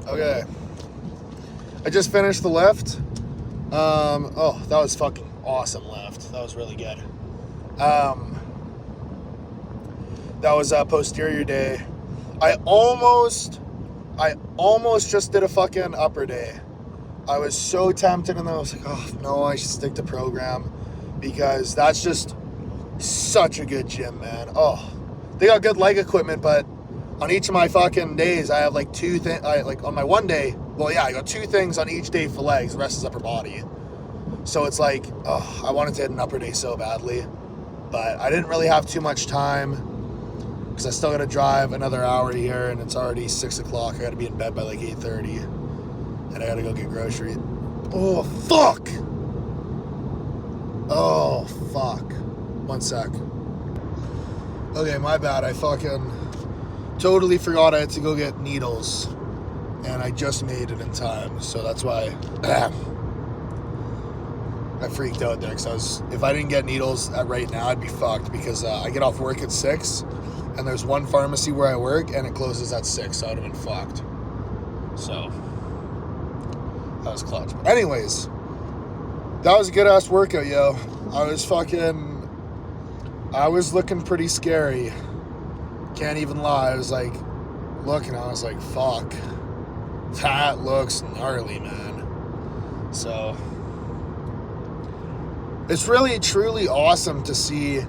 Okay. I just finished the lift. Oh, that was fucking awesome lift. That was really good. That was posterior day. I almost just did a fucking upper day. I was so tempted, and then I was like, oh no, I should stick to program because that's just such a good gym, man. Oh, they got good leg equipment, but on each of my fucking days, I have like two things. Like on my one day, well, yeah, I got two things on each day for legs. The rest is upper body. So it's like, oh, I wanted to hit an upper day so badly, but I didn't really have too much time because I still got to drive another hour here, and it's already 6 o'clock. I got to be in bed by like 8:30, and I got to go get groceries. Oh fuck! Oh fuck! 1 sec. Okay, my bad. I fucking totally forgot I had to go get needles, and I just made it in time, so that's why I freaked out there, because if I didn't get needles right now, I'd be fucked, because I get off work at 6, and there's one pharmacy where I work, and it closes at 6, so I would have been fucked. So, that was clutch. But anyways, that was a good-ass workout, yo. I was looking pretty scary. Can't even lie. I was like, looking, I was like, fuck. That looks gnarly, man. So, it's really, truly awesome to see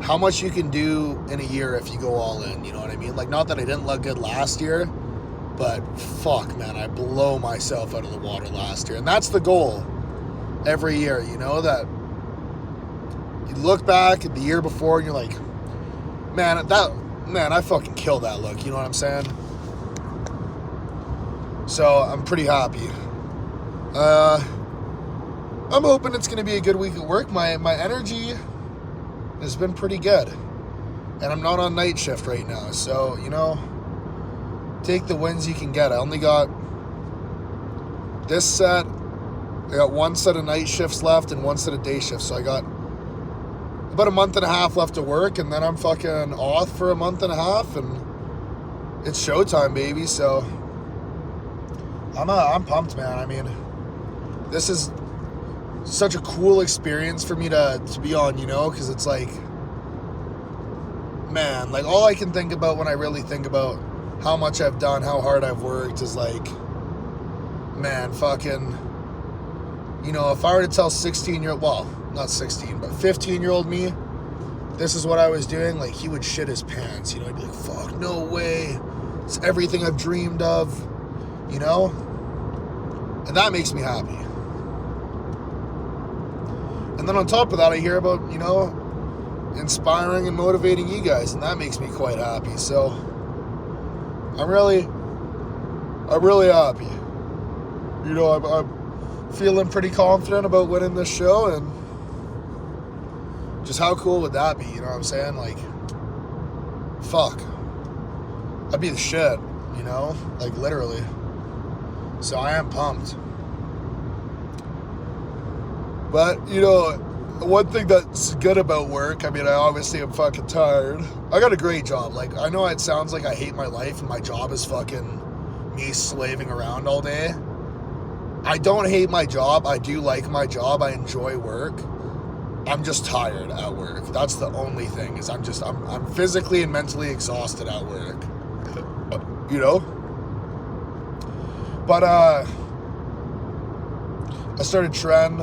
how much you can do in a year if you go all in, you know what I mean? Like, not that I didn't look good last year, but fuck, man, I blow myself out of the water last year. And that's the goal every year, you know, that you look back at the year before and you're like, man, I fucking killed that look, you know what I'm saying? So, I'm pretty happy. I'm hoping it's going to be a good week at work. My energy has been pretty good. And I'm not on night shift right now. So, you know, take the wins you can get. I only got this set. I got one set of night shifts left and one set of day shifts. So I got about a month and a half left to work, and then I'm fucking off for a month and a half, and it's showtime, baby. So I'm pumped, man. I mean, this is such a cool experience for me to be on, you know, because it's like, man, like all I can think about when I really think about how much I've done, how hard I've worked, is like, man, fucking, you know, if I were to tell 16-year-old, well, not 16, but 15-year-old me, this is what I was doing, like, he would shit his pants, you know, he'd be like, fuck, no way, it's everything I've dreamed of, you know, and that makes me happy. And then on top of that, I hear about, you know, inspiring and motivating you guys, and that makes me quite happy. So I'm really happy. You know, I'm feeling pretty confident about winning this show, and just how cool would that be? You know what I'm saying? Like, fuck, I'd be the shit, you know, like literally. So I am pumped. But, you know, one thing that's good about work, I mean, I obviously am fucking tired. I got a great job. Like, I know it sounds like I hate my life and my job is fucking me slaving around all day. I don't hate my job. I do like my job. I enjoy work. I'm just tired at work. That's the only thing, is I'm physically and mentally exhausted at work. You know? But, I started Trend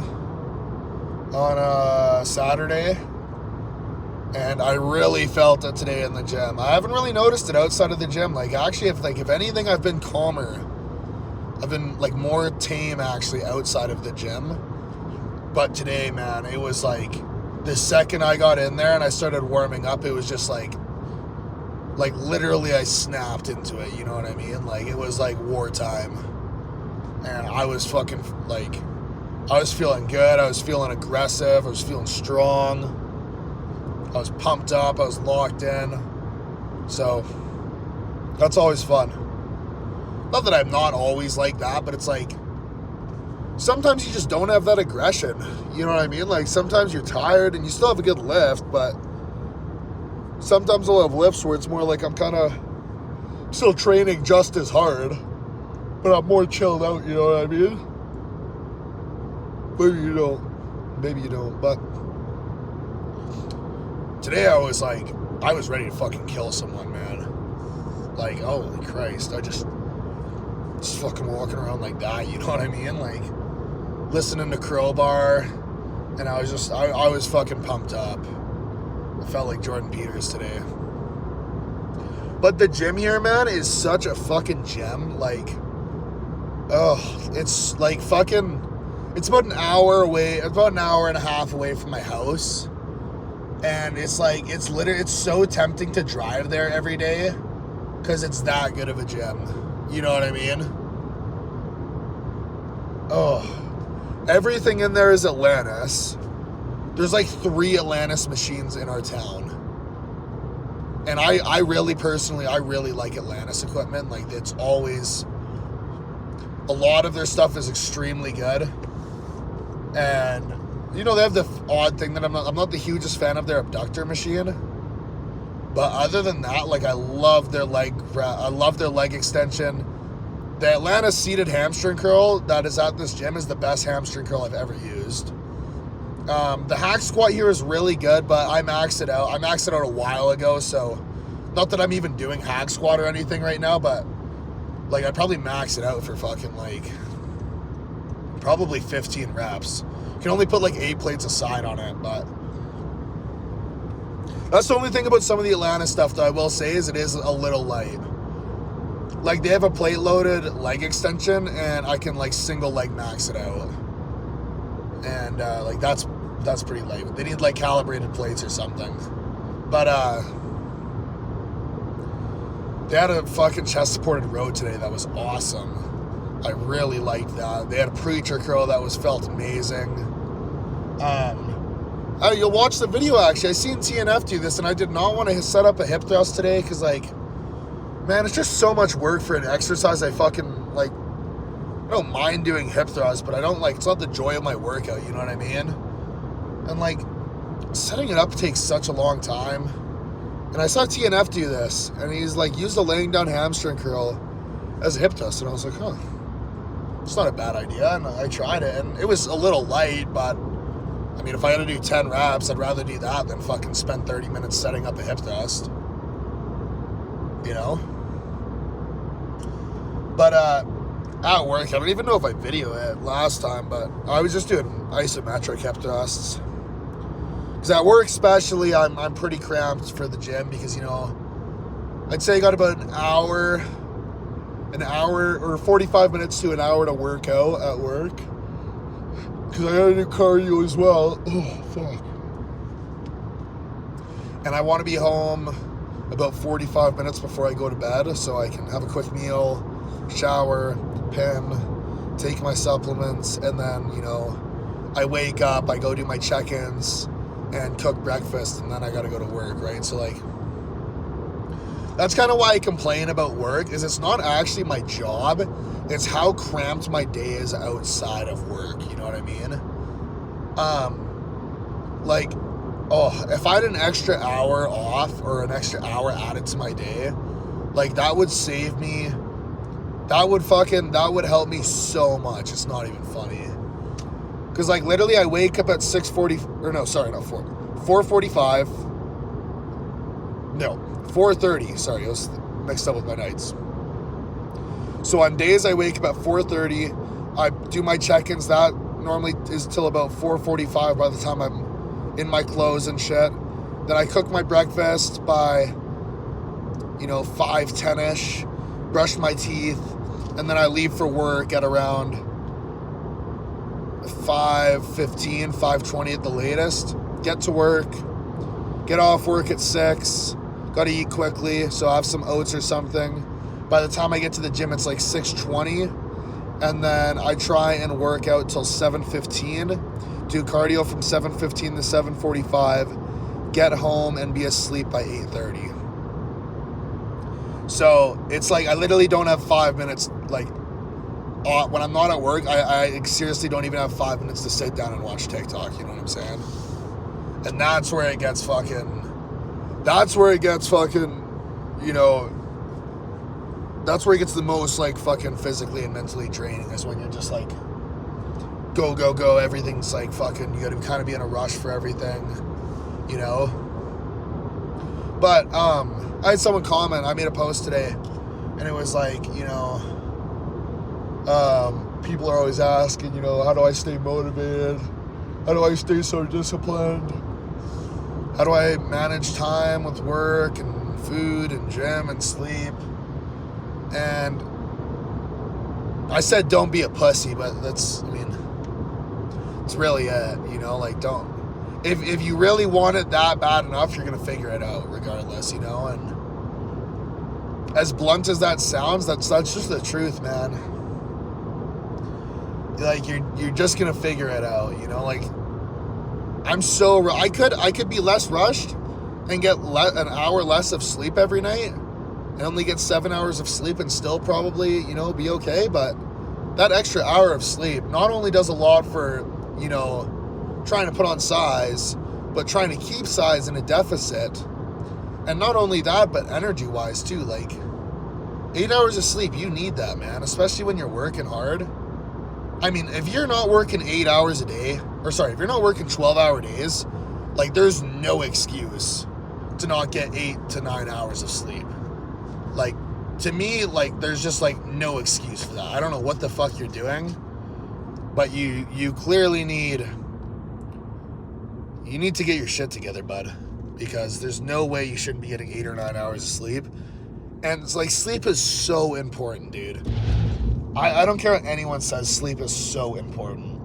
on Saturday, and I really felt it today in the gym. I haven't really noticed it outside of the gym. Like, actually, if anything, I've been calmer. I've been like more tame actually outside of the gym. But today, man, it was like the second I got in there and I started warming up, it was just like literally I snapped into it. You know what I mean? Like, it was like wartime, and I was fucking like, I was feeling good. I was feeling aggressive. I was feeling strong. I was pumped up. I was locked in. So that's always fun. Not that I'm not always like that, but it's like sometimes you just don't have that aggression. You know what I mean? Like, sometimes you're tired and you still have a good lift, but sometimes I'll have lifts where it's more like I'm kind of still training just as hard, But I'm more chilled out, you know what I mean? Maybe you don't. Maybe you don't. But today I was ready to fucking kill someone, man. Like, holy Christ. I just fucking walking around like that, you know what I mean? Like, listening to Crowbar, and I was fucking pumped up. I felt like Jordan Peters today. But the gym here, man, is such a fucking gem. Like, it's like fucking, it's about an hour away, about an hour and a half away from my house. And it's like, it's so tempting to drive there every day because it's that good of a gym. You know what I mean? Everything in there is Atlantis. There's like 3 Atlantis machines in our town. And I really like Atlantis equipment. Like, it's always, a lot of their stuff is extremely good. And, you know, they have the odd thing that I'm not the hugest fan of their abductor machine. But other than that, like, I love their leg extension. The Atlantis seated hamstring curl that is at this gym is the best hamstring curl I've ever used. The hack squat here is really good, but I maxed it out. I maxed it out a while ago, so not that I'm even doing hack squat or anything right now, but like, I'd probably max it out for fucking like probably 15 reps. You can only put like 8 plates aside on it, but that's the only thing about some of the Atlantis stuff that I will say is it is a little light. Like, they have a plate loaded leg extension, and I can like single leg max it out. And like, that's pretty light. They need like calibrated plates or something. But they had a fucking chest supported row today that was awesome. I really liked that. They had a preacher curl that felt amazing. You'll watch the video, actually. I seen TNF do this, and I did not want to set up a hip thrust today because, like, man, it's just so much work for an exercise. I fucking, like, I don't mind doing hip thrusts, but I don't, like, it's not the joy of my workout, you know what I mean? And, like, setting it up takes such a long time. And I saw TNF do this, and he's, like, used a laying down hamstring curl as a hip thrust, and I was like, huh, it's not a bad idea. And I tried it, and it was a little light, but I mean, if I had to do 10 reps, I'd rather do that than fucking spend 30 minutes setting up a hip thrust. You know? But at work, I don't even know if I videoed it last time, but I was just doing isometric hip thrusts. Because at work especially, I'm pretty cramped for the gym because, you know, I'd say I got about an hour or 45 minutes to an hour to work out at work. Because I gotta do cardio as well. Oh, fuck. And I want to be home about 45 minutes before I go to bed so I can have a quick meal, shower, pin, take my supplements, and then, you know, I wake up, I go do my check-ins and cook breakfast, and then I gotta go to work, right? So, like, that's kind of why I complain about work, is it's not actually my job, it's how cramped my day is outside of work, you know what I mean? Like, if I had an extra hour off or an extra hour added to my day, like, that would save me, that would help me so much. It's not even funny. Because, like, literally I wake up at 4:30, sorry, I was mixed up with my nights. So on days I wake up at 4:30, I do my check-ins, that normally is till about 4:45 by the time I'm in my clothes and shit. Then I cook my breakfast by, you know, 5:10ish, brush my teeth, and then I leave for work at around 5:15, 5:20 at the latest. Get to work, get off work at 6, gotta eat quickly, so I have some oats or something. By the time I get to the gym, it's like 6:20, and then I try and work out till 7:15, do cardio from 7:15 to 7:45, get home and be asleep by 8:30. So it's like I literally don't have 5 minutes, like, when I'm not at work, I seriously don't even have 5 minutes to sit down and watch TikTok, you know what I'm saying? And that's where it gets fucking, you know, that's where it gets the most like fucking physically and mentally draining, is when you're just like go, go, go. Everything's like fucking, you gotta kind of be in a rush for everything, you know? But I had someone comment, I made a post today, and it was like, you know, people are always asking, you know, how do I stay motivated? How do I stay so disciplined? How do I manage time with work and food and gym and sleep? And I said, don't be a pussy, but that's, I mean, it's really it, you know, like, don't, if you really want it that bad enough, you're going to figure it out regardless, you know, and as blunt as that sounds, that's just the truth, man. Like, you're just going to figure it out, you know, like, I could be less rushed and get an hour less of sleep every night and only get 7 hours of sleep and still probably, you know, be okay. But that extra hour of sleep not only does a lot for, you know, trying to put on size, but trying to keep size in a deficit. And not only that, but energy-wise too. Like, 8 hours of sleep, you need that, man, especially when you're working hard. I mean, if you're not working 8 hours a day, or sorry, if you're not working 12-hour days, like, there's no excuse to not get 8 to 9 hours of sleep. Like, to me, like, there's just, like, no excuse for that. I don't know what the fuck you're doing, but you clearly need to get your shit together, bud, because there's no way you shouldn't be getting 8 or 9 hours of sleep. And it's like, sleep is so important, dude. I don't care what anyone says, sleep is so important.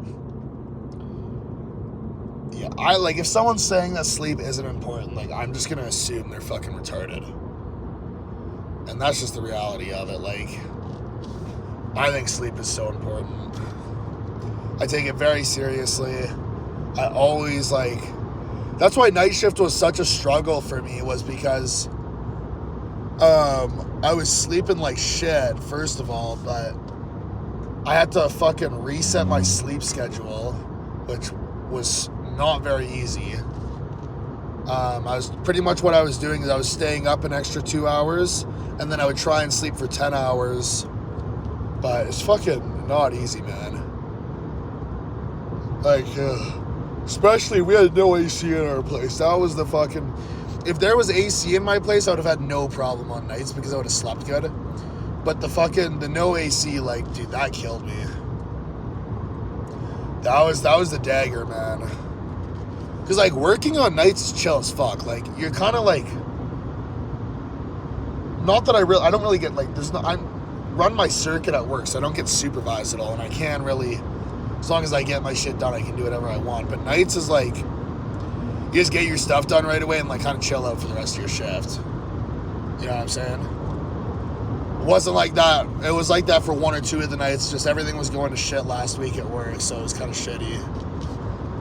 Yeah, like, if someone's saying that sleep isn't important, like, I'm just gonna assume they're fucking retarded. And that's just the reality of it. Like, I think sleep is so important. I take it very seriously. I always, like, that's why night shift was such a struggle for me, was because I was sleeping like shit, first of all, but I had to fucking reset my sleep schedule, which was not very easy. I was pretty much, what I was doing is I was staying up an extra 2 hours, and then I would try and sleep for 10 hours. But it's fucking not easy, man. Like, especially, we had no AC in our place. That was the fucking... If there was AC in my place, I would have had no problem on nights because I would have slept good. But the no AC, like, dude, that killed me. That was the dagger, man. Because, like, working on nights is chill as fuck. Like, you're kind of, like... Not that I don't really get, like, I run my circuit at work, so I don't get supervised at all, and I can really... As long as I get my shit done, I can do whatever I want. But nights is, like... You just get your stuff done right away and, like, kind of chill out for the rest of your shift. You know what I'm saying? It wasn't like that. It was like that for 1 or 2 of the nights. Just everything was going to shit last week at work, so it was kind of shitty.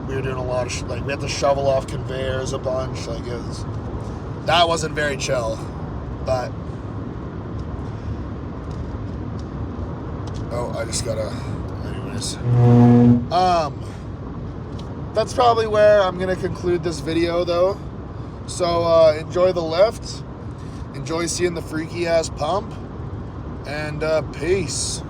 We were doing a lot of like, we had to shovel off conveyors a bunch. Like, that wasn't very chill. But I just gotta, anyways. That's probably where I'm gonna conclude this video, though. So enjoy the lift, enjoy seeing the freaky ass pump, and peace.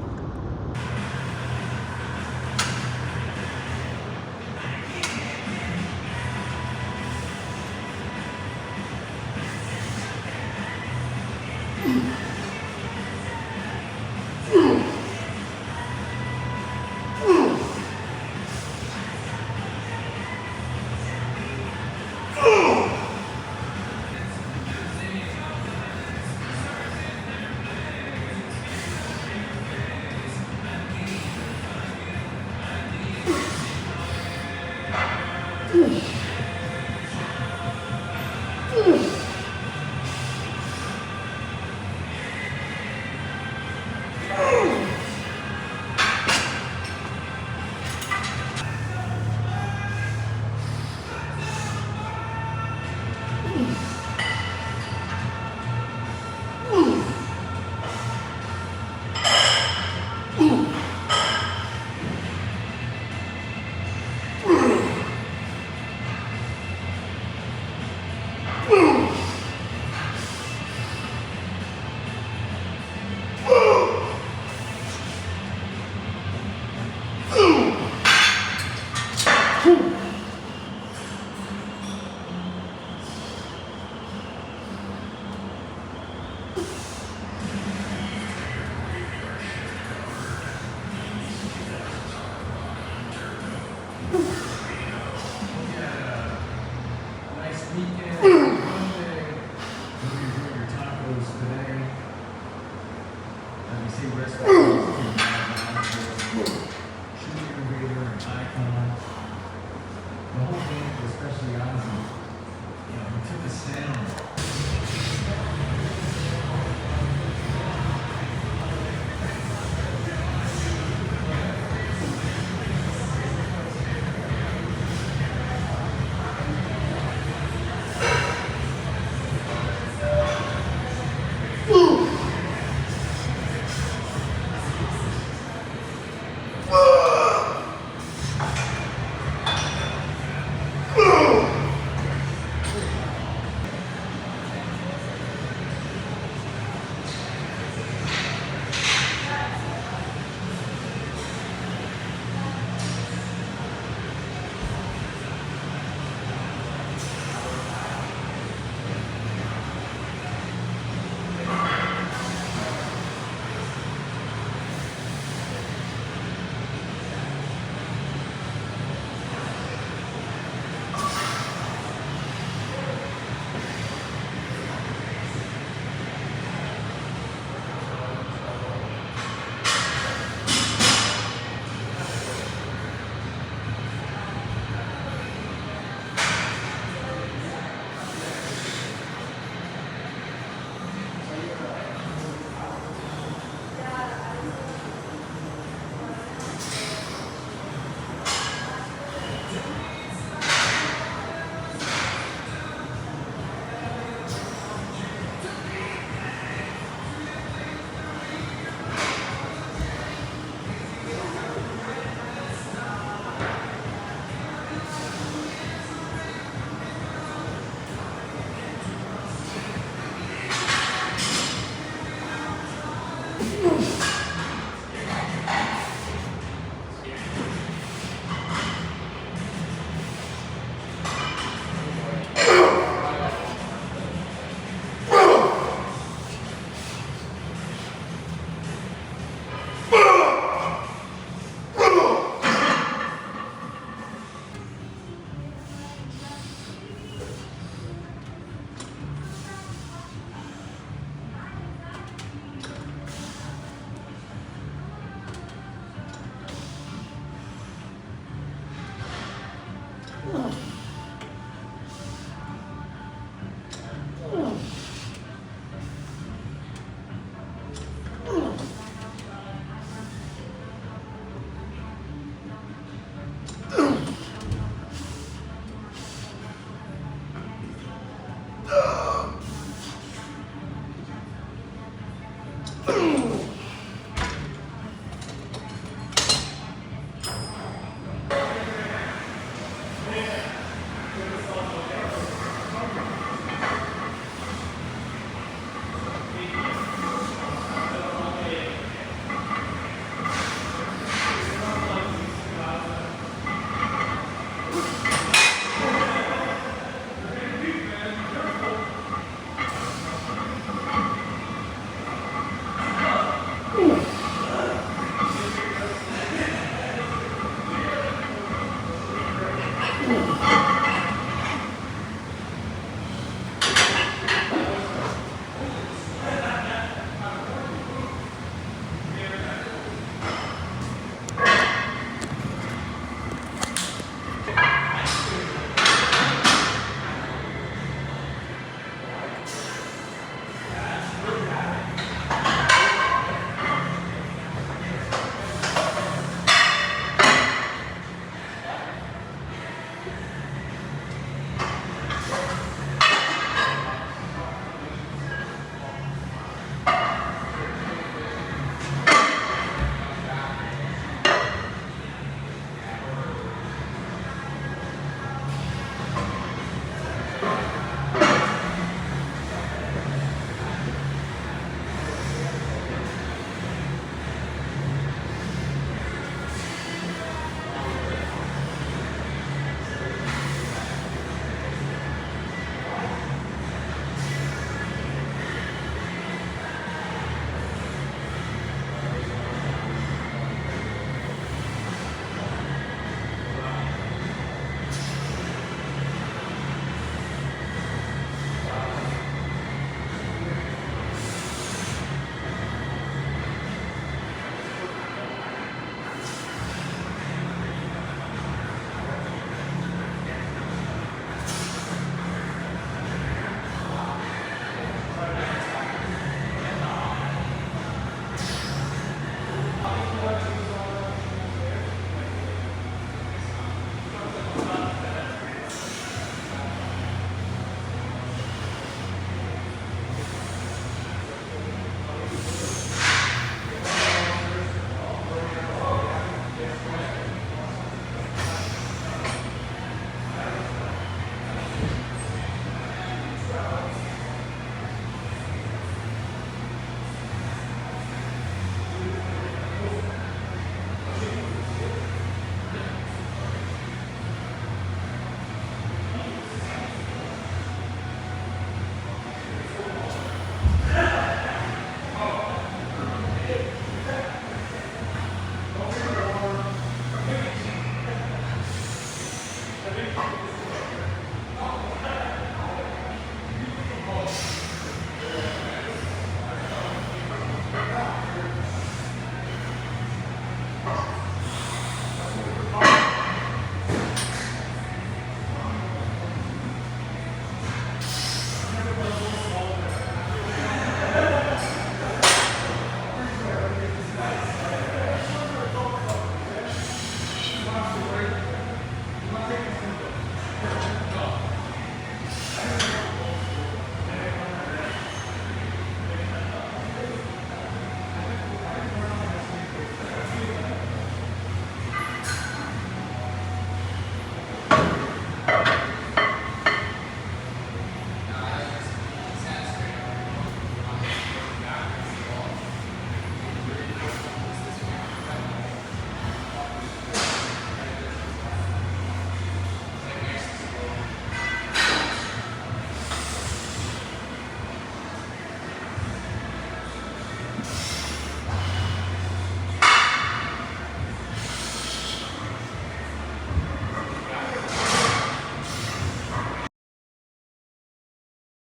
wrist shooting innovator and icon. The whole game, especially Ozzy, he took a sound